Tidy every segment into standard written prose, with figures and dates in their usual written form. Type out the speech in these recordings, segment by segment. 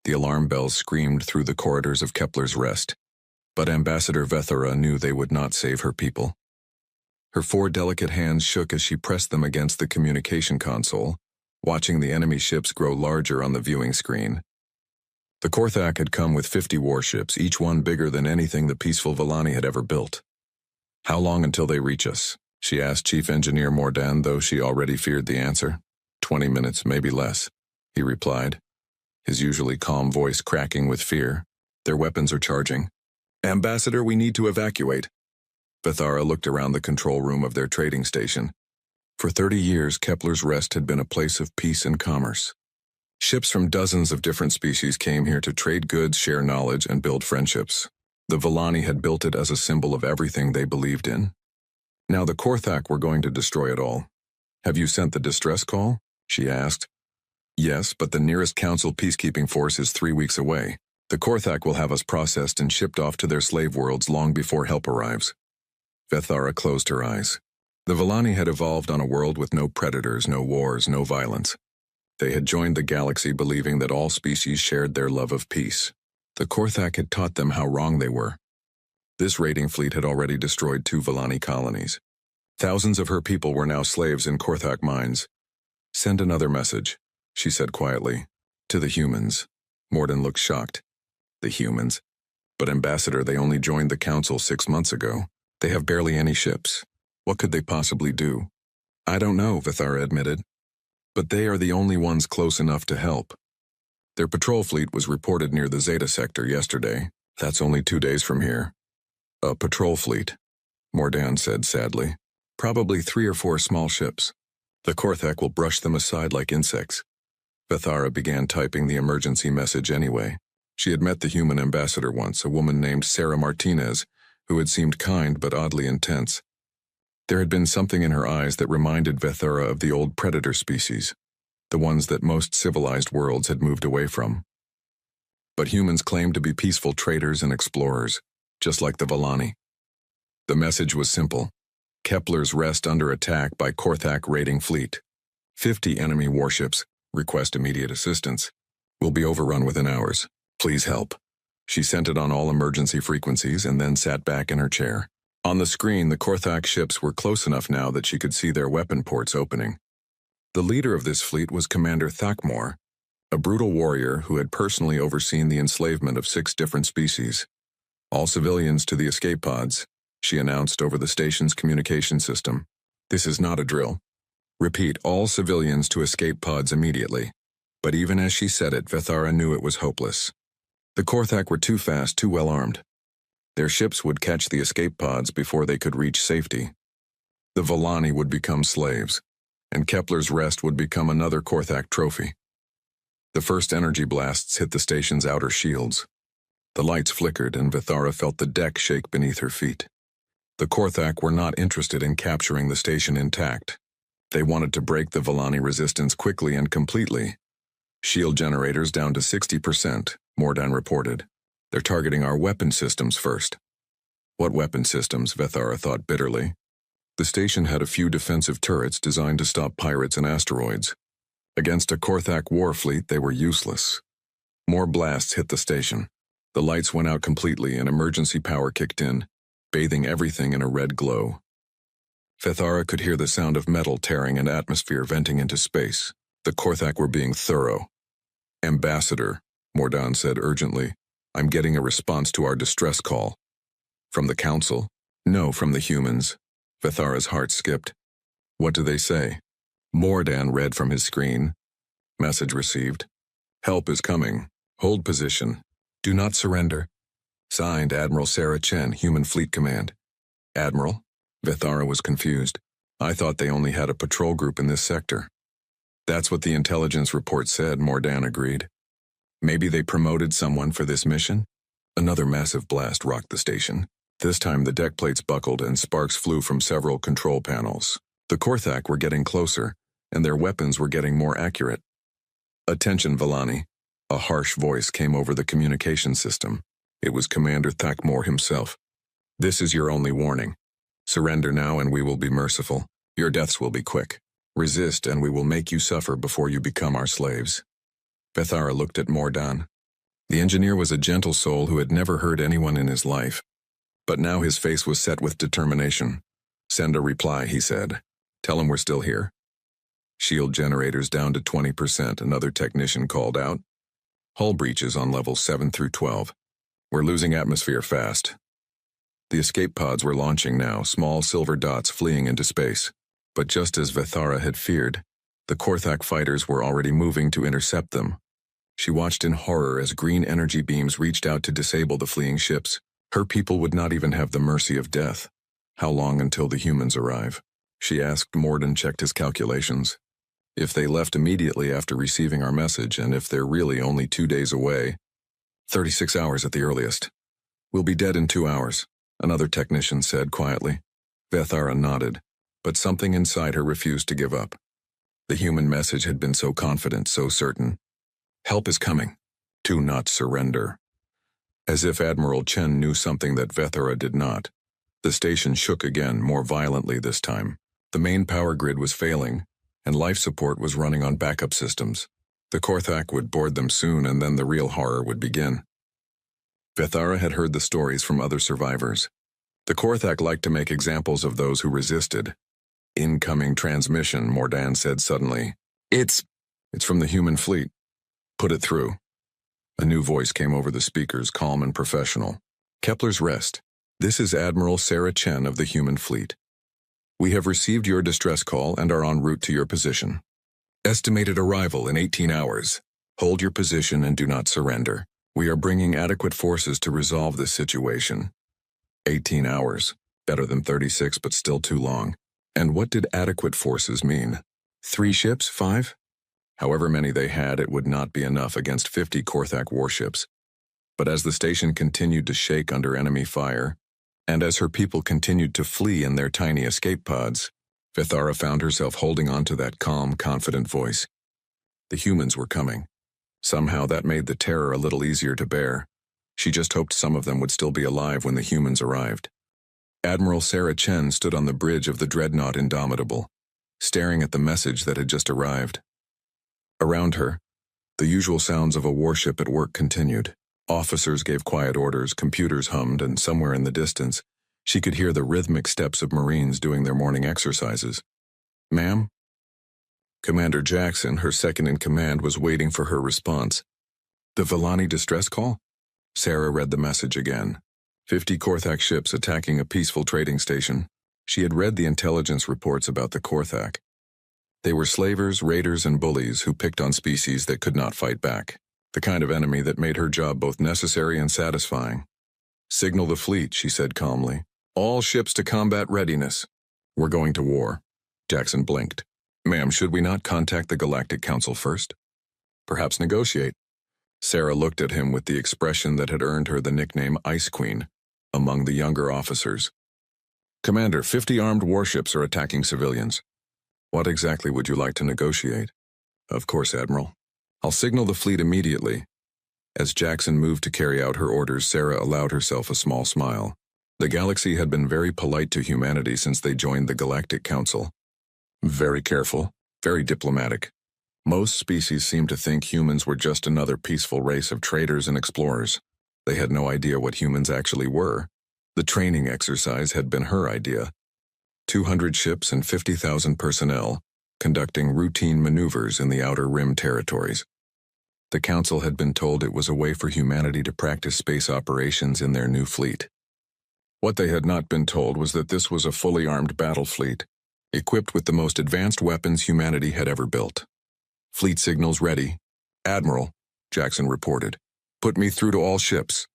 The alarm bells screamed through the corridors of Kepler's Rest, but Ambassador Vethara knew they would not save her people. Her 4 delicate hands shook as she pressed them against the communication console, watching the enemy ships grow larger on the viewing screen. The Korthak had come with 50 warships, each one bigger than anything the peaceful Villani had ever built. "How long until they reach us?" she asked Chief Engineer Mordan, though she already feared the answer. 20 minutes, maybe less," he replied, his usually calm voice cracking with fear. "Their weapons are charging." "Ambassador, we need to evacuate." Vethara looked around the control room of their trading station. For 30 years, Kepler's Rest had been a place of peace and commerce. Ships from dozens of different species came here to trade goods, share knowledge, and build friendships. The Villani had built it as a symbol of everything they believed in. Now the Korthak were going to destroy it all. "Have you sent the distress call?" she asked. "Yes, but the nearest Council peacekeeping force is 3 weeks away. The Korthak will have us processed and shipped off to their slave worlds long before help arrives." Vethara closed her eyes. The Villani had evolved on a world with no predators, no wars, no violence. They had joined the galaxy believing that all species shared their love of peace. The Korthak had taught them how wrong they were. This raiding fleet had already destroyed 2 Villani colonies. Thousands of her people were now slaves in Korthak mines. "Send another message," she said quietly. "To the humans." Mordan looked shocked. "The humans? But Ambassador, they only joined the Council 6 months ago. They have barely any ships. What could they possibly do?" "I don't know," Vethara admitted. "But they are the only ones close enough to help. Their patrol fleet was reported near the Zeta sector yesterday. That's only 2 days from here." "A patrol fleet," Mordan said sadly. "Probably 3 or 4 small ships. The Korthak will brush them aside like insects." Vethara began typing the emergency message anyway. She had met the human ambassador once, a woman named Sarah Martinez, who had seemed kind but oddly intense. There had been something in her eyes that reminded Vethara of the old predator species, the ones that most civilized worlds had moved away from. But humans claimed to be peaceful traders and explorers, just like the Villani. The message was simple: Kepler's Rest under attack by Korthak raiding fleet. 50 enemy warships. Request immediate assistance. Will be overrun within hours. Please help. She sent it on all emergency frequencies and then sat back in her chair. On the screen, the Korthak ships were close enough now that she could see their weapon ports opening. The leader of this fleet was Commander Thakmor, a brutal warrior who had personally overseen the enslavement of 6 different species. "All civilians to the escape pods," she announced over the station's communication system. "This is not a drill. Repeat, all civilians to escape pods immediately." But even as she said it, Vethara knew it was hopeless. The Korthak were too fast, too well armed. Their ships would catch the escape pods before they could reach safety. The Villani would become slaves, and Kepler's Rest would become another Korthak trophy. The first energy blasts hit the station's outer shields. The lights flickered, and Vethara felt the deck shake beneath her feet. The Korthak were not interested in capturing the station intact. They wanted to break the Villani resistance quickly and completely. "Shield generators down to 60%, Mordan reported. "They're targeting our weapon systems first." What weapon systems? Vethara thought bitterly. The station had a few defensive turrets designed to stop pirates and asteroids. Against a Korthak war fleet, they were useless. More blasts hit the station. The lights went out completely and emergency power kicked in, bathing everything in a red glow. Vethara could hear the sound of metal tearing and atmosphere venting into space. The Korthak were being thorough. "Ambassador," Mordan said urgently, "I'm getting a response to our distress call." "From the Council?" "No, from the humans." Vethara's heart skipped. "What do they say?" Mordan read from his screen. "Message received. Help is coming. Hold position. Do not surrender. Signed, Admiral Sarah Chen, Human Fleet Command." "Admiral?" Vethara was confused. "I thought they only had a patrol group in this sector." "That's what the intelligence report said," Mordan agreed. "Maybe they promoted someone for this mission?" Another massive blast rocked the station. This time the deck plates buckled and sparks flew from several control panels. The Korthak were getting closer, and their weapons were getting more accurate. "Attention, Villani." A harsh voice came over the communication system. It was Commander Thakmor himself. "This is your only warning. Surrender now and we will be merciful. Your deaths will be quick. Resist and we will make you suffer before you become our slaves." Vethara looked at Mordan. The engineer was a gentle soul who had never hurt anyone in his life, but now his face was set with determination. "Send a reply," he said. "Tell him we're still here." "Shield generators down to 20%, another technician called out. "Hull breaches on levels 7 through 12. We're losing atmosphere fast." The escape pods were launching now, small silver dots fleeing into space. But just as Vethara had feared, the Korthak fighters were already moving to intercept them. She watched in horror as green energy beams reached out to disable the fleeing ships. Her people would not even have the mercy of death. "How long until the humans arrive?" she asked. Morden checked his calculations. "If they left immediately after receiving our message, and if they're really only 2 days away, 36 hours at the earliest. We'll be dead in 2 hours," another technician said quietly. Vethara nodded, but something inside her refused to give up. The human message had been so confident, so certain. "Help is coming. Do not surrender." As if Admiral Chen knew something that Vethara did not. The station shook again, more violently this time. The main power grid was failing, and life support was running on backup systems. The Korthak would board them soon, and then the real horror would begin. Vethara had heard the stories from other survivors. The Korthak liked to make examples of those who resisted. "Incoming transmission," Mordan said suddenly. It's from the human fleet. Put it through." A new voice came over the speakers, calm and professional. "Kepler's Rest. This is Admiral Sarah Chen of the human fleet. We have received your distress call and are en route to your position. Estimated arrival in 18 hours. Hold your position and do not surrender. We are bringing adequate forces to resolve this situation." 18 hours. Better than 36, but still too long. And what did adequate forces mean? 3 ships? 5? However many they had, it would not be enough against 50 Korthak warships. But as the station continued to shake under enemy fire, and as her people continued to flee in their tiny escape pods, Vethara found herself holding on to that calm, confident voice. The humans were coming. Somehow that made the terror a little easier to bear. She just hoped some of them would still be alive when the humans arrived. Admiral Sarah Chen stood on the bridge of the dreadnought Indomitable, staring at the message that had just arrived. Around her, the usual sounds of a warship at work continued. Officers gave quiet orders, computers hummed, and somewhere in the distance, she could hear the rhythmic steps of Marines doing their morning exercises. "Ma'am?" Commander Jackson, her second-in-command, was waiting for her response. "The Villani distress call?" Sarah read the message again. 50 Korthak ships attacking a peaceful trading station. She had read the intelligence reports about the Korthak. They were slavers, raiders, and bullies who picked on species that could not fight back. The kind of enemy that made her job both necessary and satisfying. "Signal the fleet," she said calmly. "All ships to combat readiness. We're going to war." Jackson blinked. "Ma'am, should we not contact the Galactic Council first? Perhaps negotiate?" Sarah looked at him with the expression that had earned her the nickname Ice Queen among the younger officers. "Commander, 50 armed warships are attacking civilians. What exactly would you like to negotiate?" "Of course, Admiral. I'll signal the fleet immediately." As Jackson moved to carry out her orders, Sarah allowed herself a small smile. The galaxy had been very polite to humanity since they joined the Galactic Council. Very careful, very diplomatic. Most species seemed to think humans were just another peaceful race of traders and explorers. They had no idea what humans actually were. The training exercise had been her idea. 200 ships and 50,000 personnel, conducting routine maneuvers in the Outer Rim territories. The Council had been told it was a way for humanity to practice space operations in their new fleet. What they had not been told was that this was a fully armed battle fleet, equipped with the most advanced weapons humanity had ever built. "Fleet signals ready." "Admiral," Jackson reported. "Put me through to all ships."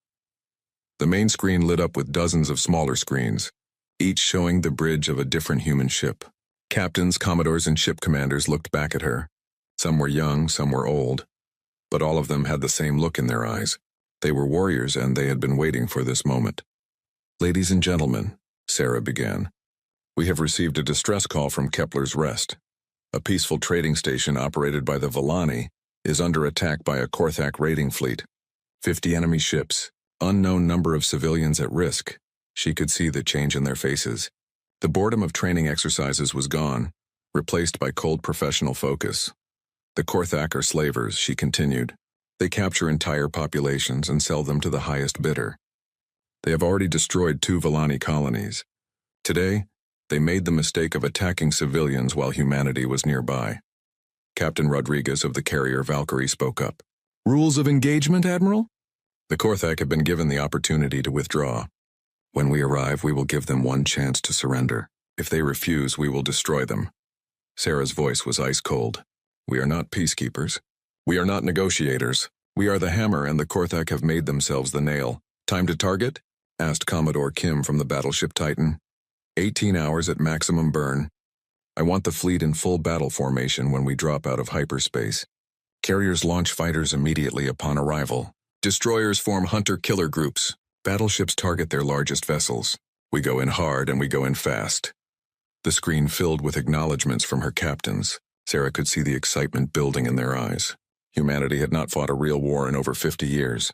The main screen lit up with dozens of smaller screens, each showing the bridge of a different human ship. Captains, commodores, and ship commanders looked back at her. Some were young, some were old, but all of them had the same look in their eyes. They were warriors, and they had been waiting for this moment. "Ladies and gentlemen," Sarah began, "we have received a distress call from Kepler's Rest. A peaceful trading station operated by the Villani is under attack by a Korthak raiding fleet. 50 enemy ships, unknown number of civilians at risk." She could see the change in their faces. The boredom of training exercises was gone, replaced by cold professional focus. "The Korthak are slavers," she continued. They capture entire populations and sell them to the highest bidder. They have already destroyed 2 Volani colonies. Today, they made the mistake of attacking civilians while humanity was nearby. Captain Rodriguez of the carrier Valkyrie spoke up. Rules of engagement, Admiral? The Korthak have been given the opportunity to withdraw. When we arrive, we will give them one chance to surrender. If they refuse, we will destroy them. Sarah's voice was ice cold. We are not peacekeepers. We are not negotiators. We are the hammer, and the Korthak have made themselves the nail. Time to target? Asked Commodore Kim from the battleship Titan. 18 hours at maximum burn. I want the fleet in full battle formation when we drop out of hyperspace. Carriers launch fighters immediately upon arrival. Destroyers form hunter-killer groups. Battleships target their largest vessels. We go in hard and we go in fast. The screen filled with acknowledgments from her captains. Sarah could see the excitement building in their eyes. Humanity had not fought a real war in over 50 years.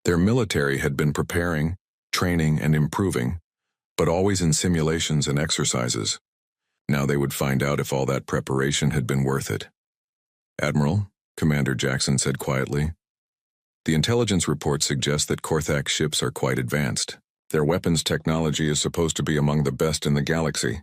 Their military had been preparing, training, and improving, but always in simulations and exercises. Now they would find out if all that preparation had been worth it. Admiral, Commander Jackson said quietly, the intelligence reports suggest that Korthak ships are quite advanced. Their weapons technology is supposed to be among the best in the galaxy.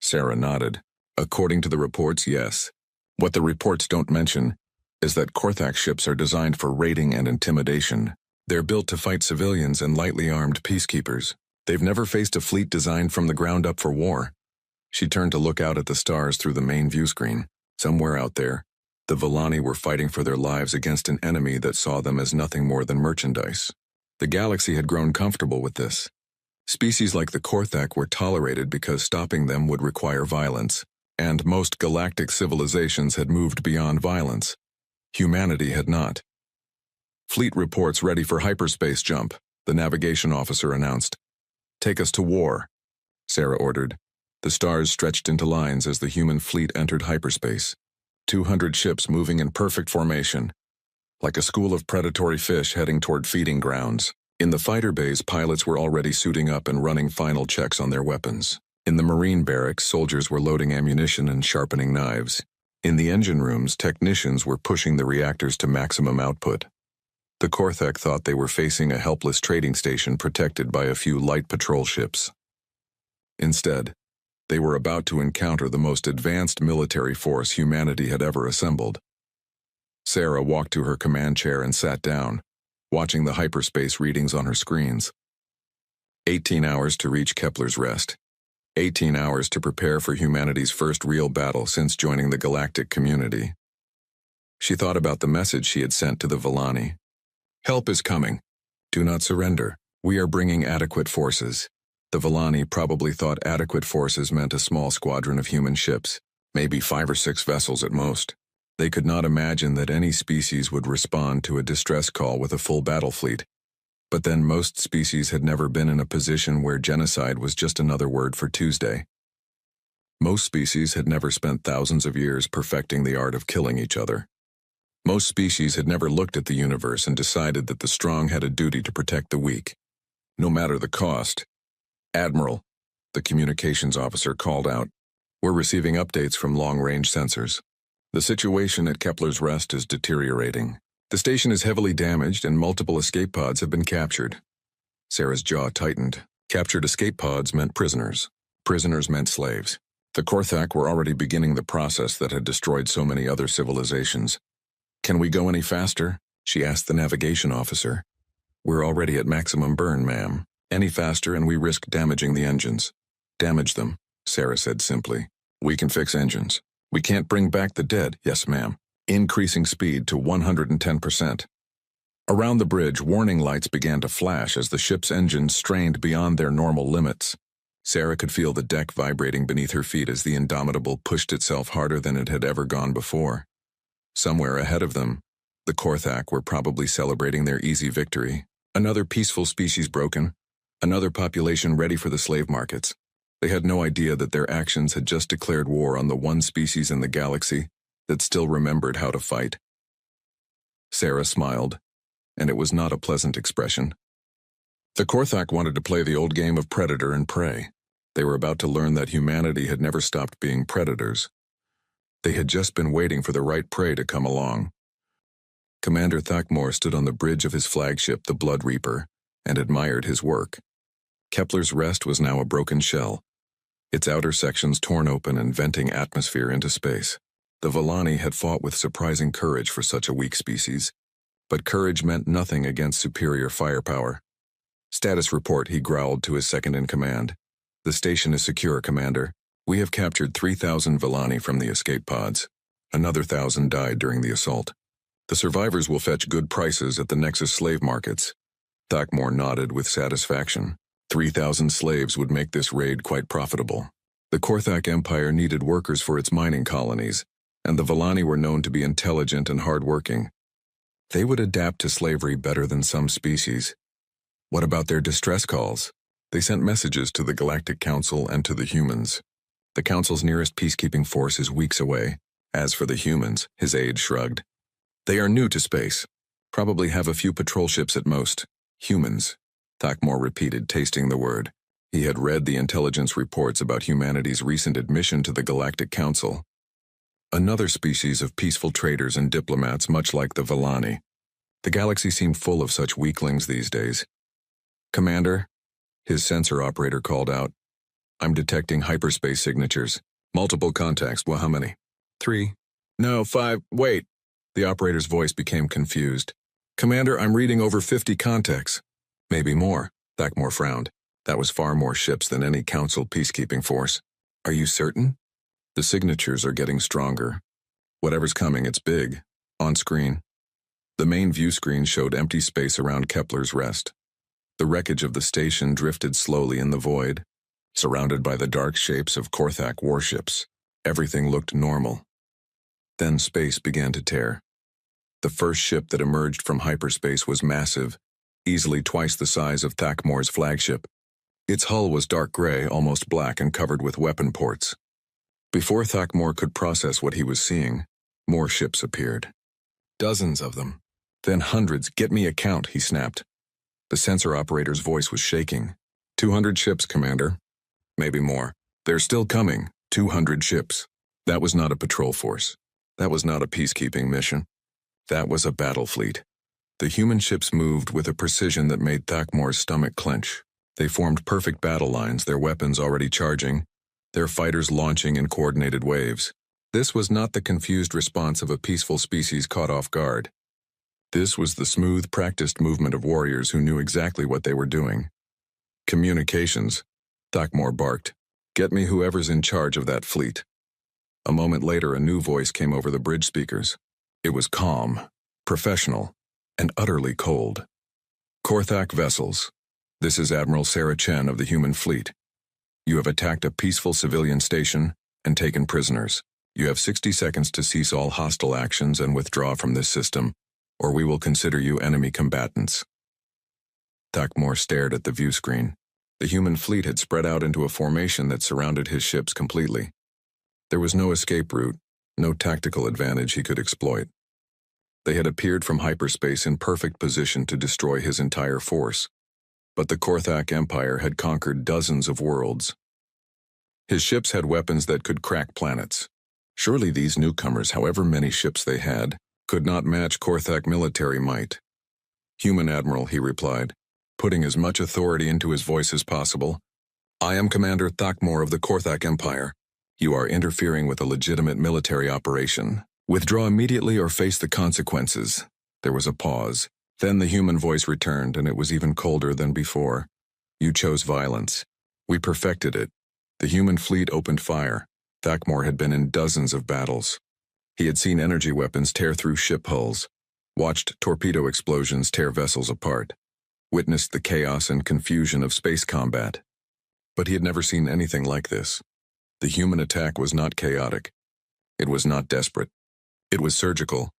Sarah nodded. According to the reports, yes. What the reports don't mention is that Korthak ships are designed for raiding and intimidation. They're built to fight civilians and lightly armed peacekeepers. They've never faced a fleet designed from the ground up for war. She turned to look out at the stars through the main view screen. Somewhere out there, the Volani were fighting for their lives against an enemy that saw them as nothing more than merchandise. The galaxy had grown comfortable with this. Species like the Korthak were tolerated because stopping them would require violence, and most galactic civilizations had moved beyond violence. Humanity had not. Fleet reports ready for hyperspace jump, the navigation officer announced. Take us to war, Sarah ordered. The stars stretched into lines as the human fleet entered hyperspace. 200 ships moving in perfect formation, like a school of predatory fish heading toward feeding grounds. In the fighter bays, pilots were already suiting up and running final checks on their weapons. In the marine barracks, soldiers were loading ammunition and sharpening knives. In the engine rooms, technicians were pushing the reactors to maximum output. The Korthak thought they were facing a helpless trading station protected by a few light patrol ships. Instead, they were about to encounter the most advanced military force humanity had ever assembled. Sarah walked to her command chair and sat down, watching the hyperspace readings on her screens. 18 hours to reach Kepler's rest. 18 hours to prepare for humanity's first real battle since joining the galactic community. She thought about the message she had sent to the Volani. Help is coming. Do not surrender. We are bringing adequate forces. The Volani probably thought adequate forces meant a small squadron of human ships, maybe 5 or 6 vessels at most. They could not imagine that any species would respond to a distress call with a full battle fleet. But then most species had never been in a position where genocide was just another word for Tuesday. Most species had never spent thousands of years perfecting the art of killing each other. Most species had never looked at the universe and decided that the strong had a duty to protect the weak, no matter the cost. Admiral, the communications officer called out, we're receiving updates from long-range sensors. The situation at Kepler's Rest is deteriorating. The station is heavily damaged and multiple escape pods have been captured. Sarah's jaw tightened. Captured escape pods meant prisoners. Prisoners meant slaves. The Korthak were already beginning the process that had destroyed so many other civilizations. Can we go any faster? She asked the navigation officer. We're already at maximum burn, ma'am. Any faster and we risk damaging the engines. Damage them, Sarah said simply. We can fix engines. We can't bring back the dead, yes ma'am. Increasing speed to 110%. Around the bridge, warning lights began to flash as the ship's engines strained beyond their normal limits. Sarah could feel the deck vibrating beneath her feet as the Indomitable pushed itself harder than it had ever gone before. Somewhere ahead of them, the Korthak were probably celebrating their easy victory. Another peaceful species broken. Another population ready for the slave markets. They had no idea that their actions had just declared war on the one species in the galaxy that still remembered how to fight. Sarah smiled, and it was not a pleasant expression. The Korthak wanted to play the old game of predator and prey. They were about to learn that humanity had never stopped being predators. They had just been waiting for the right prey to come along. Commander Thakmor stood on the bridge of his flagship, the Blood Reaper, and admired his work. Kepler's Rest was now a broken shell, its outer sections torn open and venting atmosphere into space. The Volani had fought with surprising courage for such a weak species, but courage meant nothing against superior firepower. "Status report," he growled to his second-in-command. "The station is secure, Commander. We have captured 3,000 Volani from the escape pods. Another 1,000 died during the assault. The survivors will fetch good prices at the Nexus slave markets." Thakmor nodded with satisfaction. 3,000 slaves would make this raid quite profitable. The Korthak Empire needed workers for its mining colonies, and the Volani were known to be intelligent and hard-working. They would adapt to slavery better than some species. What about their distress calls? They sent messages to the Galactic Council and to the humans. The Council's nearest peacekeeping force is weeks away. As for the humans, his aide shrugged. They are new to space. Probably have a few patrol ships at most. Humans, Thakmor repeated, tasting the word. He had read the intelligence reports about humanity's recent admission to the Galactic Council. Another species of peaceful traders and diplomats much like the Volani. The galaxy seemed full of such weaklings these days. "Commander," his sensor operator called out. "I'm detecting hyperspace signatures. Multiple contacts. Well, how many?" 3. "No, 5. Wait." The operator's voice became confused. "Commander, I'm reading over 50 contacts." "Maybe more," Thakmor frowned. That was far more ships than any Council peacekeeping force. "Are you certain?" "The signatures are getting stronger. Whatever's coming, it's big." On screen. The main view screen showed empty space around Kepler's Rest. The wreckage of the station drifted slowly in the void, surrounded by the dark shapes of Korthak warships. Everything looked normal. Then space began to tear. The first ship that emerged from hyperspace was massive, easily twice the size of Thakmor's flagship. Its hull was dark gray, almost black, and covered with weapon ports. Before Thakmor could process what he was seeing, more ships appeared. Dozens of them. Then hundreds. "Get me a count," he snapped. The sensor operator's voice was shaking. 200 ships, Commander. Maybe more. They're still coming. 200 ships. That was not a patrol force. That was not a peacekeeping mission. That was a battle fleet. The human ships moved with a precision that made Thakmor's stomach clench. They formed perfect battle lines, their weapons already charging, their fighters launching in coordinated waves. This was not the confused response of a peaceful species caught off guard. This was the smooth, practiced movement of warriors who knew exactly what they were doing. "Communications," Thakmor barked. "Get me whoever's in charge of that fleet." A moment later, a new voice came over the bridge speakers. It was calm, professional, and utterly cold. "Korthak vessels. This is Admiral Sarah Chen of the human fleet. You have attacked a peaceful civilian station and taken prisoners. You have 60 seconds to cease all hostile actions and withdraw from this system, or we will consider you enemy combatants." Thakmor stared at the view screen. The human fleet had spread out into a formation that surrounded his ships completely. There was no escape route, no tactical advantage he could exploit. They had appeared from hyperspace in perfect position to destroy his entire force. But the Korthak Empire had conquered dozens of worlds. His ships had weapons that could crack planets. Surely these newcomers, however many ships they had, could not match Korthak military might. "Human Admiral," he replied, putting as much authority into his voice as possible. "I am Commander Thakmor of the Korthak Empire. You are interfering with a legitimate military operation. Withdraw immediately or face the consequences." There was a pause. Then the human voice returned, and it was even colder than before. "You chose violence. We perfected it." The human fleet opened fire. Thakmor had been in dozens of battles. He had seen energy weapons tear through ship hulls, watched torpedo explosions tear vessels apart, witnessed the chaos and confusion of space combat. But he had never seen anything like this. The human attack was not chaotic. It was not desperate. It was surgical.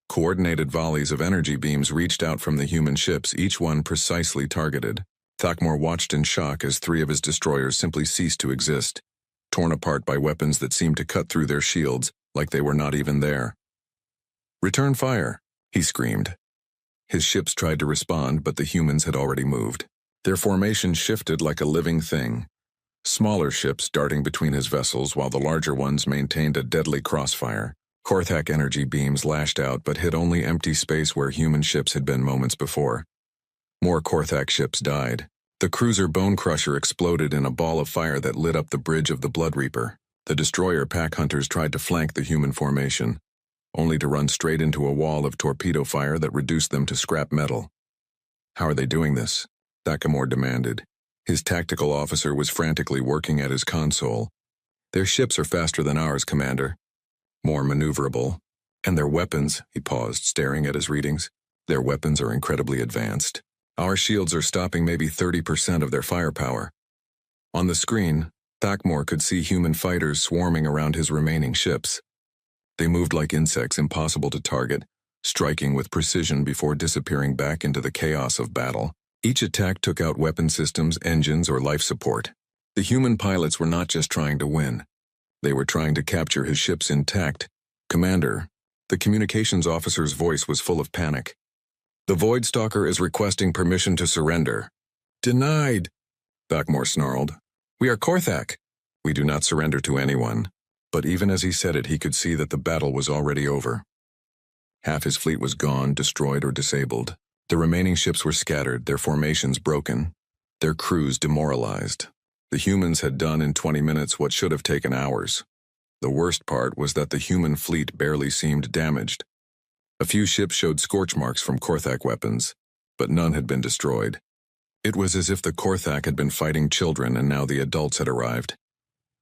Coordinated volleys of energy beams reached out from the human ships, each one precisely targeted. Thakmor watched in shock as 3 of his destroyers simply ceased to exist, torn apart by weapons that seemed to cut through their shields like they were not even there. "Return fire," he screamed. His ships tried to respond, but the humans had already moved. Their formation shifted like a living thing. Smaller ships darting between his vessels while the larger ones maintained a deadly crossfire, Korthak energy beams lashed out but hit only empty space where human ships had been moments before. More Korthak ships died. The cruiser Bone Crusher exploded in a ball of fire that lit up the bridge of the Blood Reaper. The destroyer pack hunters tried to flank the human formation, only to run straight into a wall of torpedo fire that reduced them to scrap metal. How are they doing this? Thakamor demanded. His tactical officer was frantically working at his console. Their ships are faster than ours, Commander. More maneuverable. And their weapons, he paused, staring at his readings. Their weapons are incredibly advanced. Our shields are stopping maybe 30% of their firepower. On the screen, Thakamor could see human fighters swarming around his remaining ships. They moved like insects impossible to target, striking with precision before disappearing back into the chaos of battle. Each attack took out weapon systems, engines, or life support. The human pilots were not just trying to win. They were trying to capture his ships intact. Commander, the communications officer's voice was full of panic. The Voidstalker is requesting permission to surrender. Denied, Thakamor snarled. We are Korthak. We do not surrender to anyone. But even as he said it, he could see that the battle was already over. Half his fleet was gone, destroyed, or disabled. The remaining ships were scattered, their formations broken, their crews demoralized. The humans had done in 20 minutes what should have taken hours. The worst part was that the human fleet barely seemed damaged. A few ships showed scorch marks from Korthak weapons, but none had been destroyed. It was as if the Korthak had been fighting children and now the adults had arrived.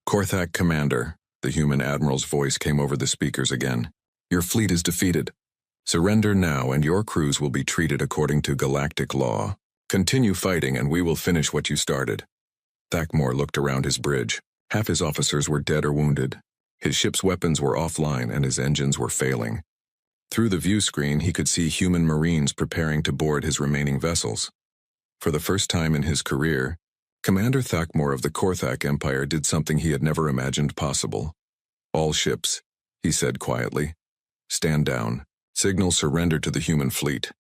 Korthak Commander, the human admiral's voice came over the speakers again. Your fleet is defeated. Surrender now and your crews will be treated according to galactic law. Continue fighting and we will finish what you started. Thakamor looked around his bridge. Half his officers were dead or wounded. His ship's weapons were offline and his engines were failing. Through the view screen, he could see human marines preparing to board his remaining vessels. For the first time in his career, Commander Thakamor of the Korthak Empire did something he had never imagined possible. All ships, he said quietly, stand down. Signal surrender to the human fleet.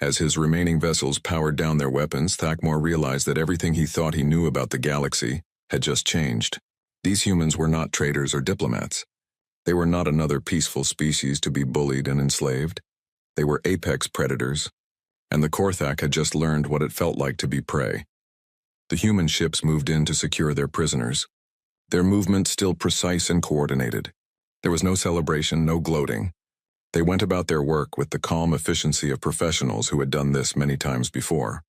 As his remaining vessels powered down their weapons, Thakamor realized that everything he thought he knew about the galaxy had just changed. These humans were not traitors or diplomats. They were not another peaceful species to be bullied and enslaved. They were apex predators, and the Korthak had just learned what it felt like to be prey. The human ships moved in to secure their prisoners. Their movement still precise and coordinated. There was no celebration, no gloating. They went about their work with the calm efficiency of professionals who had done this many times before.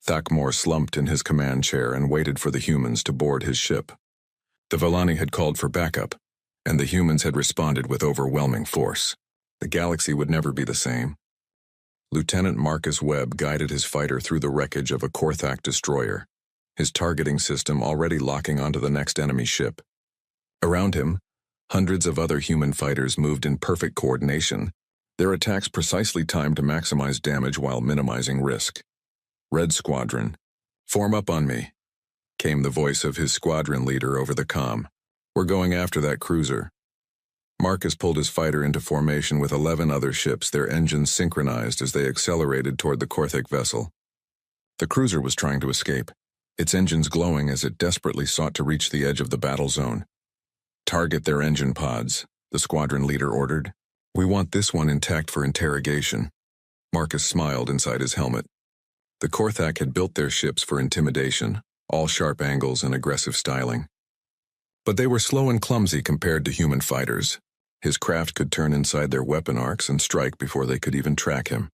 Thakamor slumped in his command chair and waited for the humans to board his ship. The Vellani had called for backup, and the humans had responded with overwhelming force. The galaxy would never be the same. Lieutenant Marcus Webb guided his fighter through the wreckage of a Korthak destroyer, his targeting system already locking onto the next enemy ship. Around him, hundreds of other human fighters moved in perfect coordination, their attacks precisely timed to maximize damage while minimizing risk. Red Squadron, form up on me, came the voice of his squadron leader over the comm. We're going after that cruiser. Marcus pulled his fighter into formation with 11 other ships, their engines synchronized as they accelerated toward the Korthak vessel. The cruiser was trying to escape, its engines glowing as it desperately sought to reach the edge of the battle zone. Target their engine pods, the squadron leader ordered. We want this one intact for interrogation. Marcus smiled inside his helmet. The Korthak had built their ships for intimidation, all sharp angles and aggressive styling. But they were slow and clumsy compared to human fighters. His craft could turn inside their weapon arcs and strike before they could even track him.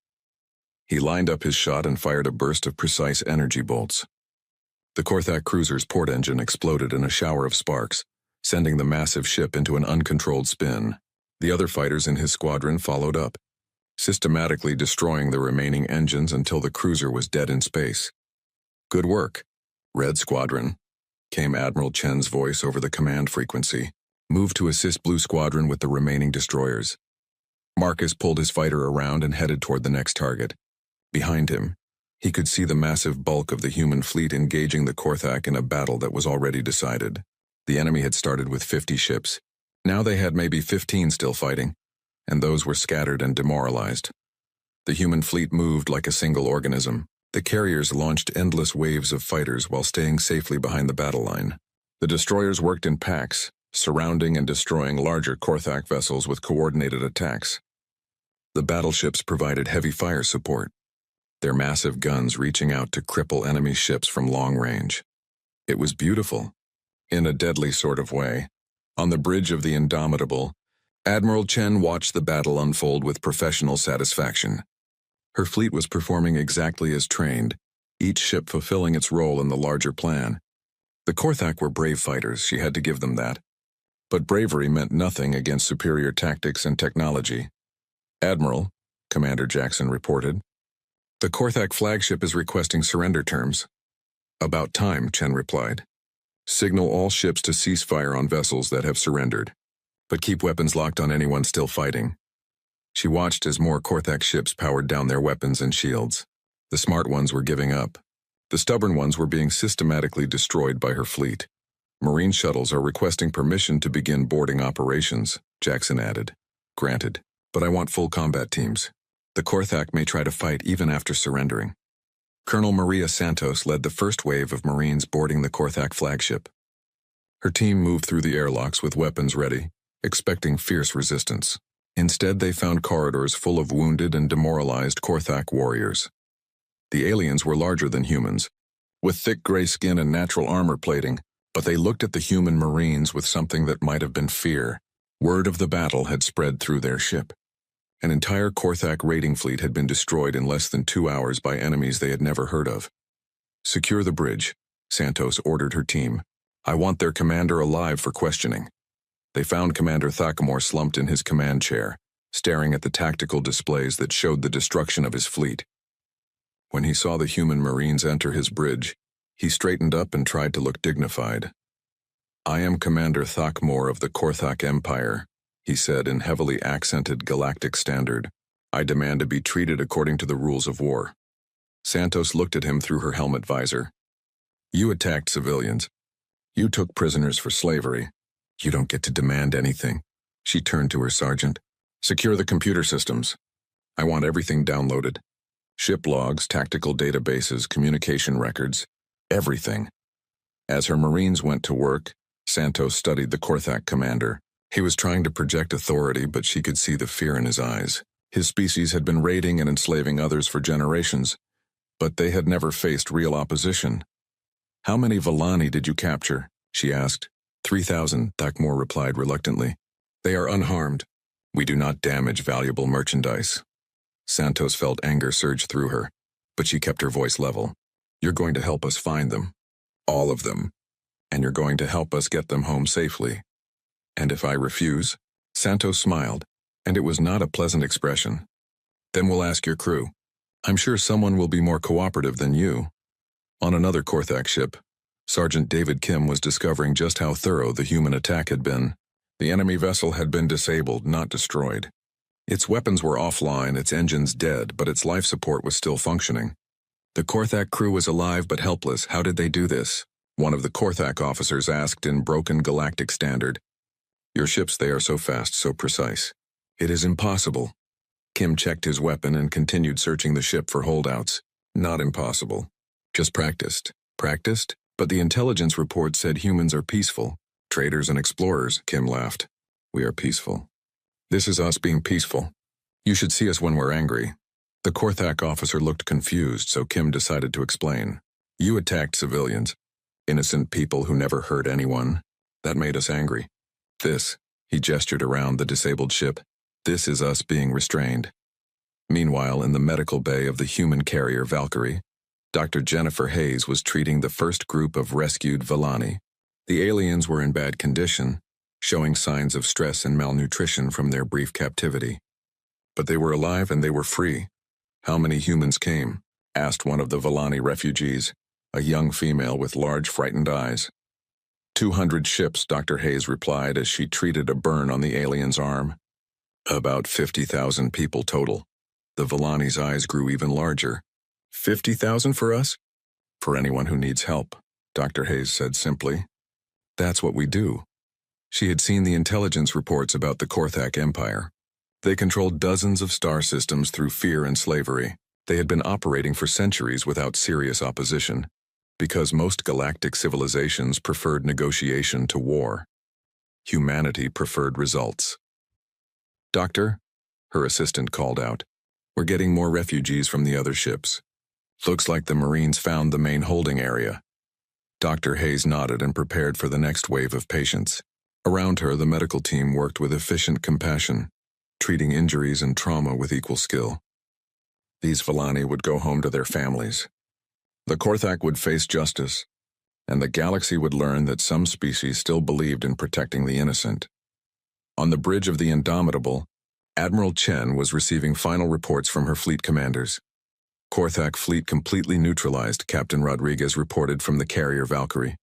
He lined up his shot and fired a burst of precise energy bolts. The Korthak cruiser's port engine exploded in a shower of sparks, sending the massive ship into an uncontrolled spin. The other fighters in his squadron followed up, systematically destroying the remaining engines until the cruiser was dead in space. Good work, Red Squadron, came Admiral Chen's voice over the command frequency. Move to assist Blue Squadron with the remaining destroyers. Marcus pulled his fighter around and headed toward the next target. Behind him, he could see the massive bulk of the human fleet engaging the Korthak in a battle that was already decided. The enemy had started with 50 ships. Now they had maybe 15 still fighting, and those were scattered and demoralized. The human fleet moved like a single organism. The carriers launched endless waves of fighters while staying safely behind the battle line. The destroyers worked in packs, surrounding and destroying larger Korthak vessels with coordinated attacks. The battleships provided heavy fire support, their massive guns reaching out to cripple enemy ships from long range. It was beautiful, in a deadly sort of way. On the bridge of the Indomitable, Admiral Chen watched the battle unfold with professional satisfaction. Her fleet was performing exactly as trained, each ship fulfilling its role in the larger plan. The Korthak were brave fighters, she had to give them that. But bravery meant nothing against superior tactics and technology. "Admiral," Commander Jackson reported, "the Korthak flagship is requesting surrender terms." "About time," Chen replied. "Signal all ships to cease fire on vessels that have surrendered, but keep weapons locked on anyone still fighting." She watched as more Korthak ships powered down their weapons and shields. The smart ones were giving up. The stubborn ones were being systematically destroyed by her fleet. "Marine shuttles are requesting permission to begin boarding operations," Jackson added. "Granted, but I want full combat teams. The Korthak may try to fight even after surrendering." Colonel Maria Santos led the first wave of Marines boarding the Korthak flagship. Her team moved through the airlocks with weapons ready, expecting fierce resistance. Instead, they found corridors full of wounded and demoralized Korthak warriors. The aliens were larger than humans, with thick gray skin and natural armor plating, but they looked at the human Marines with something that might have been fear. Word of the battle had spread through their ship. An entire Korthak raiding fleet had been destroyed in less than 2 hours by enemies they had never heard of. "Secure the bridge," Santos ordered her team. "I want their commander alive for questioning." They found Commander Thackamore slumped in his command chair, staring at the tactical displays that showed the destruction of his fleet. When he saw the human Marines enter his bridge, he straightened up and tried to look dignified. "I am Commander Thackamore of the Korthak Empire," he said in heavily accented galactic standard. "I demand to be treated according to the rules of war." Santos looked at him through her helmet visor. "You attacked civilians. You took prisoners for slavery. You don't get to demand anything." She turned to her sergeant. "Secure the computer systems. I want everything downloaded. Ship logs, tactical databases, communication records, everything." As her Marines went to work, Santos studied the Korthak commander. He was trying to project authority, but she could see the fear in his eyes. His species had been raiding and enslaving others for generations, but they had never faced real opposition. "How many Villani did you capture?" she asked. 3,000, Thackamore replied reluctantly. "They are unharmed. We do not damage valuable merchandise." Santos felt anger surge through her, but she kept her voice level. "You're going to help us find them. All of them. And you're going to help us get them home safely." "And if I refuse?" Santos smiled, and it was not a pleasant expression. "Then we'll ask your crew. I'm sure someone will be more cooperative than you." On another Korthak ship, Sergeant David Kim was discovering just how thorough the human attack had been. The enemy vessel had been disabled, not destroyed. Its weapons were offline, its engines dead, but its life support was still functioning. The Korthak crew was alive but helpless. How did they do this? One of the Korthak officers asked in broken galactic standard. "Your ships, they are so fast, so precise. It is impossible." Kim checked his weapon and continued searching the ship for holdouts. "Not impossible. Just practiced." "Practiced? But the intelligence report said humans are peaceful. Traders and explorers," Kim laughed. "We are peaceful. This is us being peaceful. You should see us when we're angry." The Korthak officer looked confused, so Kim decided to explain. "You attacked civilians. Innocent people who never hurt anyone. That made us angry. This," he gestured around the disabled ship, "this is us being restrained." Meanwhile, in the medical bay of the human carrier Valkyrie, Dr. Jennifer Hayes was treating the first group of rescued Villani. The aliens were in bad condition, showing signs of stress and malnutrition from their brief captivity. But they were alive and they were free. "How many humans came?" asked one of the Villani refugees, a young female with large frightened eyes. 200 ships, Dr. Hayes replied as she treated a burn on the alien's arm. "About 50,000 people total." The Villani's eyes grew even larger. 50,000 for us? "For anyone who needs help," Dr. Hayes said simply. "That's what we do." She had seen the intelligence reports about the Korthak Empire. They controlled dozens of star systems through fear and slavery. They had been operating for centuries without serious opposition, because most galactic civilizations preferred negotiation to war. Humanity preferred results. "Doctor," her assistant called out, "we're getting more refugees from the other ships. Looks like the Marines found the main holding area." Dr. Hayes nodded and prepared for the next wave of patients. Around her, the medical team worked with efficient compassion, treating injuries and trauma with equal skill. These Villani would go home to their families. The Korthak would face justice, and the galaxy would learn that some species still believed in protecting the innocent. On the bridge of the Indomitable, Admiral Chen was receiving final reports from her fleet commanders. Korthak fleet completely neutralized, Captain Rodriguez reported from the carrier Valkyrie.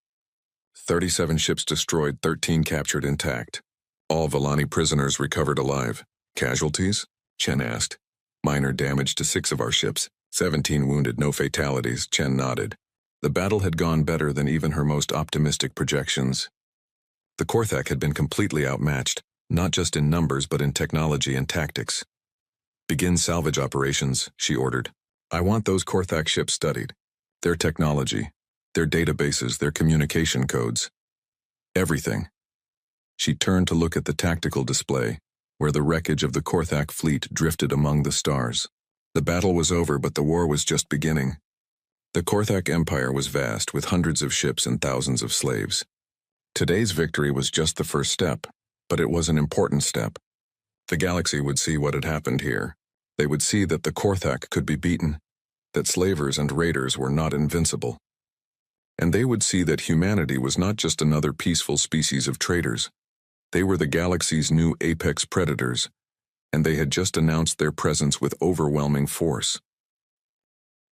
37 ships destroyed, 13 captured intact. All Villani prisoners recovered alive. "Casualties?" Chen asked. "Minor damage to 6 of our ships. 17 wounded, no fatalities," Chen nodded. The battle had gone better than even her most optimistic projections. The Korthak had been completely outmatched, not just in numbers but in technology and tactics. "Begin salvage operations," she ordered. "I want those Korthak ships studied. Their technology, their databases, their communication codes. Everything." She turned to look at the tactical display, where the wreckage of the Korthak fleet drifted among the stars. The battle was over, but the war was just beginning. The Korthak Empire was vast, with hundreds of ships and thousands of slaves. Today's victory was just the first step, but it was an important step. The galaxy would see what had happened here. They would see that the Korthak could be beaten, that slavers and raiders were not invincible. And they would see that humanity was not just another peaceful species of traders. They were the galaxy's new apex predators, and they had just announced their presence with overwhelming force.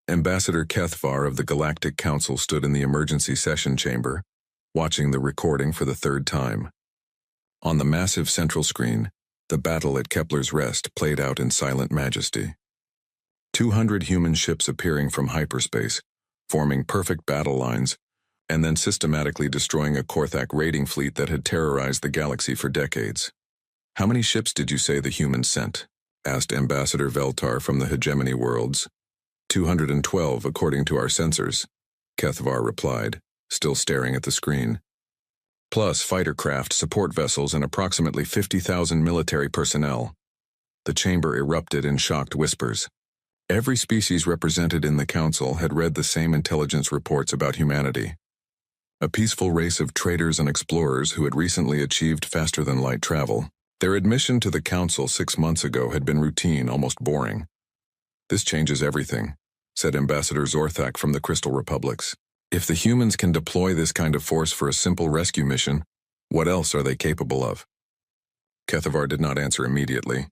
Ambassador Kethvar of the Galactic Council stood in the emergency session chamber, watching the recording for the 3rd time. On the massive central screen, the battle at Kepler's Rest played out in silent majesty. 200 human ships appearing from hyperspace, forming perfect battle lines, and then systematically destroying a Korthak raiding fleet that had terrorized the galaxy for decades. "How many ships did you say the humans sent?" asked Ambassador Veltar from the Hegemony Worlds. 212, according to our sensors," Kethvar replied, still staring at the screen. "Plus fighter craft, support vessels, and approximately 50,000 military personnel." The chamber erupted in shocked whispers. Every species represented in the council had read the same intelligence reports about humanity. A peaceful race of traders and explorers who had recently achieved faster-than-light travel. Their admission to the council 6 months ago had been routine, almost boring. "This changes everything," said Ambassador Zorthak from the Crystal Republics. "If the humans can deploy this kind of force for a simple rescue mission, what else are they capable of?" Kethvar did not answer immediately.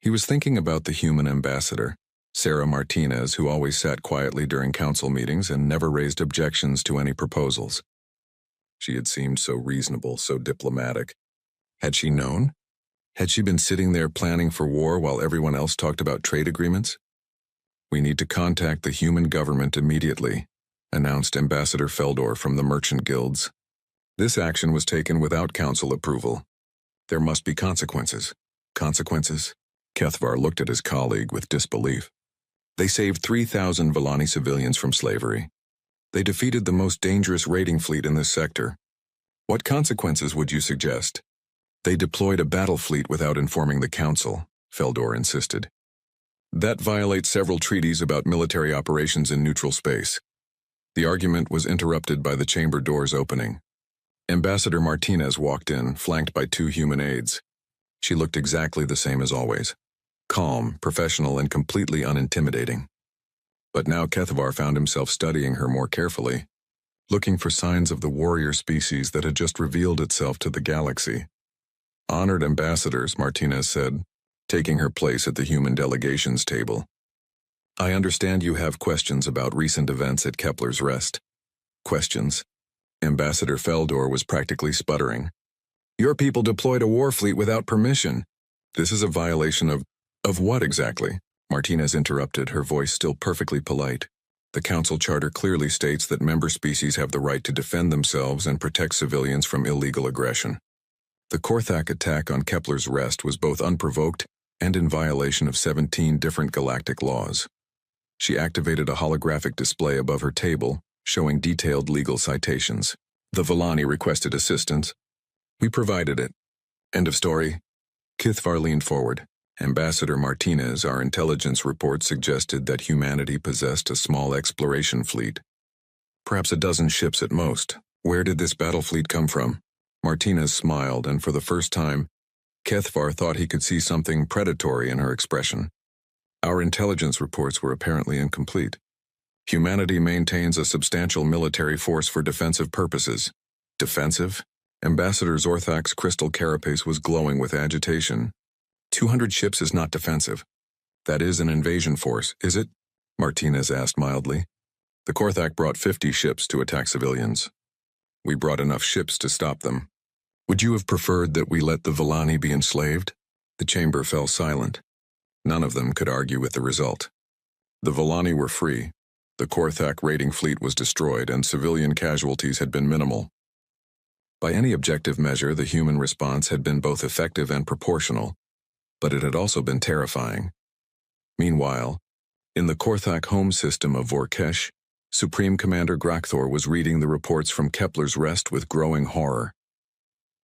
He was thinking about the human ambassador, Sarah Martinez, who always sat quietly during council meetings and never raised objections to any proposals. She had seemed so reasonable, so diplomatic. Had she known? Had she been sitting there planning for war while everyone else talked about trade agreements? "We need to contact the human government immediately," announced Ambassador Feldor from the merchant guilds. This action was taken without council approval. There must be consequences. Consequences? Kethvar looked at his colleague with disbelief. They saved 3,000 Villani civilians from slavery. They defeated the most dangerous raiding fleet in this sector. What consequences would you suggest? They deployed a battle fleet without informing the council, Feldor insisted. That violates several treaties about military operations in neutral space. The argument was interrupted by the chamber doors opening. Ambassador Martinez walked in, flanked by 2 human aides. She looked exactly the same as always. Calm, professional, and completely unintimidating. But now Kethvar found himself studying her more carefully, looking for signs of the warrior species that had just revealed itself to the galaxy. "Honored ambassadors," Martinez said, taking her place at the human delegations table. "I understand you have questions about recent events at Kepler's Rest." "Questions?" Ambassador Feldor was practically sputtering. "Your people deployed a war fleet without permission. This is a violation of what exactly?" Martinez interrupted, her voice still perfectly polite. "The Council Charter clearly states that member species have the right to defend themselves and protect civilians from illegal aggression. The Korthak attack on Kepler's Rest was both unprovoked and in violation of 17 different galactic laws." She activated a holographic display above her table, showing detailed legal citations. "The Villani requested assistance. We provided it. End of story. Kithvar leaned forward. Ambassador Martinez, our intelligence report suggested that humanity possessed a small exploration fleet. Perhaps a dozen ships at most. Where did this battle fleet come from? Martinez smiled, and for the first time, Kithvar thought he could see something predatory in her expression. Our intelligence reports were apparently incomplete. Humanity maintains a substantial military force for defensive purposes. Defensive? Ambassador Zorthak's crystal carapace was glowing with agitation. 200 ships is not defensive. That is an invasion force, is it? Martinez asked mildly. The Korthak brought 50 ships to attack civilians. We brought enough ships to stop them. Would you have preferred that we let the Villani be enslaved? The chamber fell silent. None of them could argue with the result. The Villani were free. The Korthak raiding fleet was destroyed, and civilian casualties had been minimal. By any objective measure, the human response had been both effective and proportional, but it had also been terrifying. Meanwhile, in the Korthak home system of Vorkesh, Supreme Commander Grakthor was reading the reports from Kepler's Rest with growing horror.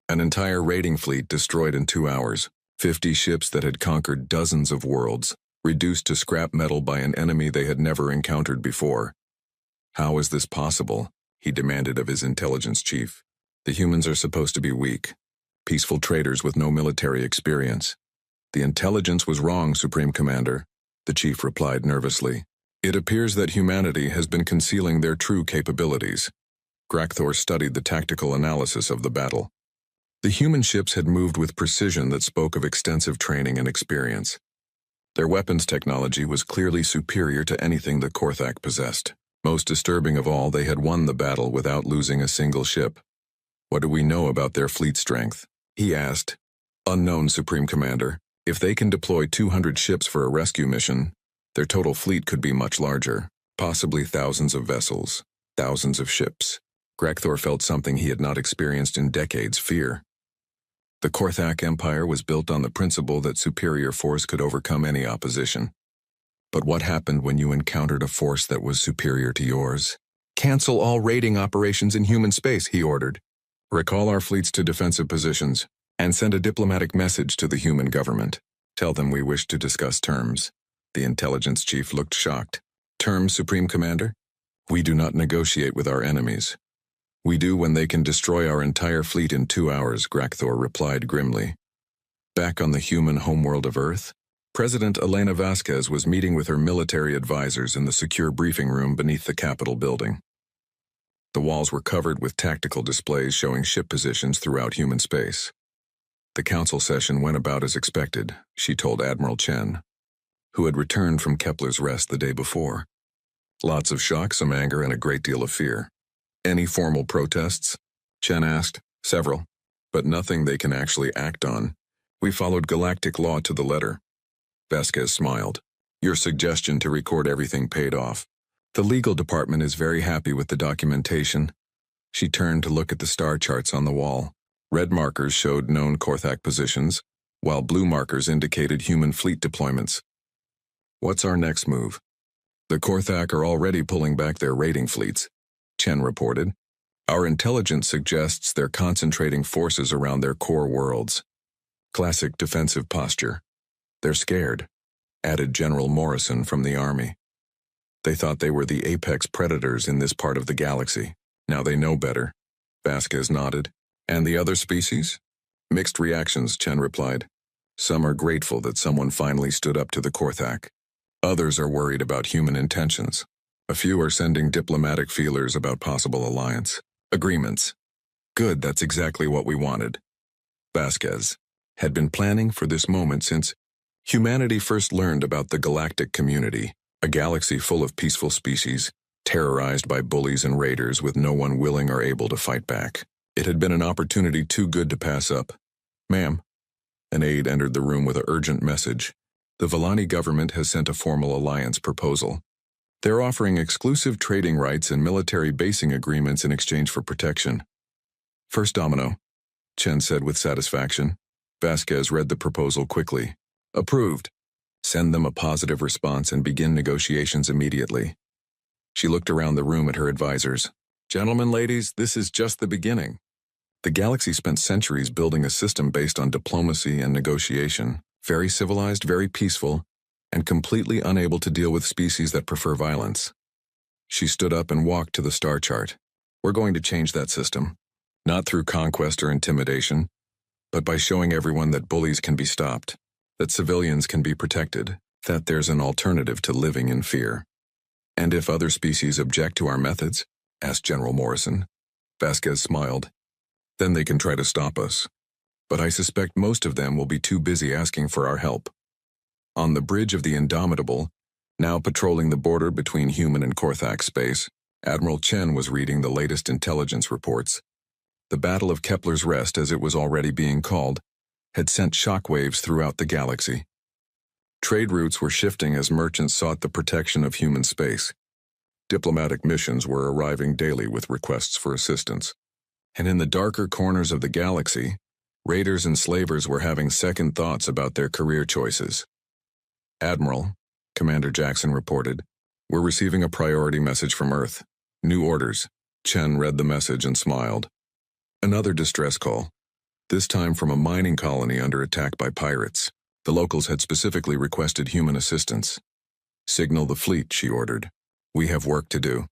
An entire raiding fleet destroyed in 2 hours, 50 ships that had conquered dozens of worlds, reduced to scrap metal by an enemy they had never encountered before. How is this possible? He demanded of his intelligence chief. The humans are supposed to be weak, peaceful traders with no military experience. The intelligence was wrong, Supreme Commander, the chief replied nervously. It appears that humanity has been concealing their true capabilities. Grakthor studied the tactical analysis of the battle. The human ships had moved with precision that spoke of extensive training and experience. Their weapons technology was clearly superior to anything the Korthak possessed. Most disturbing of all, they had won the battle without losing a single ship. What do we know about their fleet strength? He asked. Unknown, Supreme Commander. If they can deploy 200 ships for a rescue mission, their total fleet could be much larger, possibly thousands of vessels, thousands of ships. Grakthor felt something he had not experienced in decades: fear. The Korthak Empire was built on the principle that superior force could overcome any opposition. But what happened when you encountered a force that was superior to yours? Cancel all raiding operations in human space, he ordered. Recall our fleets to defensive positions, and send a diplomatic message to the human government. Tell them we wish to discuss terms. The intelligence chief looked shocked. Terms, Supreme Commander? We do not negotiate with our enemies. We do when they can destroy our entire fleet in 2 hours, Grakthor replied grimly. Back on the human homeworld of Earth, President Elena Vasquez was meeting with her military advisors in the secure briefing room beneath the Capitol building. The walls were covered with tactical displays showing ship positions throughout human space. The council session went about as expected, she told Admiral Chen, who had returned from Kepler's Rest the day before. Lots of shock, some anger, and a great deal of fear. Any formal protests? Chen asked. Several, but nothing they can actually act on. We followed galactic law to the letter. Vasquez smiled. Your suggestion to record everything paid off. The legal department is very happy with the documentation. She turned to look at the star charts on the wall. Red markers showed known Korthak positions, while blue markers indicated human fleet deployments. What's our next move? The Korthak are already pulling back their raiding fleets, Chen reported. Our intelligence suggests they're concentrating forces around their core worlds. Classic defensive posture. They're scared, added General Morrison from the Army. They thought they were the apex predators in this part of the galaxy. Now they know better. Vasquez nodded. And the other species? Mixed reactions, Chen replied. Some are grateful that someone finally stood up to the Korthak. Others are worried about human intentions. A few are sending diplomatic feelers about possible alliance. Agreements. Good, that's exactly what we wanted. Vasquez had been planning for this moment since humanity first learned about the galactic community, a galaxy full of peaceful species, terrorized by bullies and raiders with no one willing or able to fight back. It had been an opportunity too good to pass up. Ma'am. An aide entered the room with an urgent message. The Villani government has sent a formal alliance proposal. They're offering exclusive trading rights and military basing agreements in exchange for protection. First domino, Chen said with satisfaction. Vasquez read the proposal quickly. Approved. Send them a positive response and begin negotiations immediately. She looked around the room at her advisors. Gentlemen, ladies, this is just the beginning. The galaxy spent centuries building a system based on diplomacy and negotiation, very civilized, very peaceful, and completely unable to deal with species that prefer violence. She stood up and walked to the star chart. We're going to change that system, not through conquest or intimidation, but by showing everyone that bullies can be stopped, that civilians can be protected, that there's an alternative to living in fear. And if other species object to our methods, asked General Morrison. Vasquez smiled. Then they can try to stop us. But I suspect most of them will be too busy asking for our help. On the bridge of the Indomitable, now patrolling the border between human and Korthax space, Admiral Chen was reading the latest intelligence reports. The Battle of Kepler's Rest, as it was already being called, had sent shockwaves throughout the galaxy. Trade routes were shifting as merchants sought the protection of human space. Diplomatic missions were arriving daily with requests for assistance. And in the darker corners of the galaxy, raiders and slavers were having second thoughts about their career choices. Admiral, Commander Jackson reported, we're receiving a priority message from Earth. New orders. Chen read the message and smiled. Another distress call, this time from a mining colony under attack by pirates. The locals had specifically requested human assistance. Signal the fleet, she ordered. We have work to do.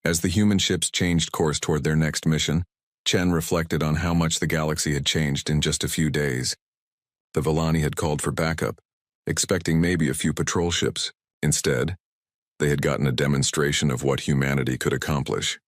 As the human ships changed course toward their next mission, Chen reflected on how much the galaxy had changed in just a few days. The Villani had called for backup, expecting maybe a few patrol ships. Instead, they had gotten a demonstration of what humanity could accomplish.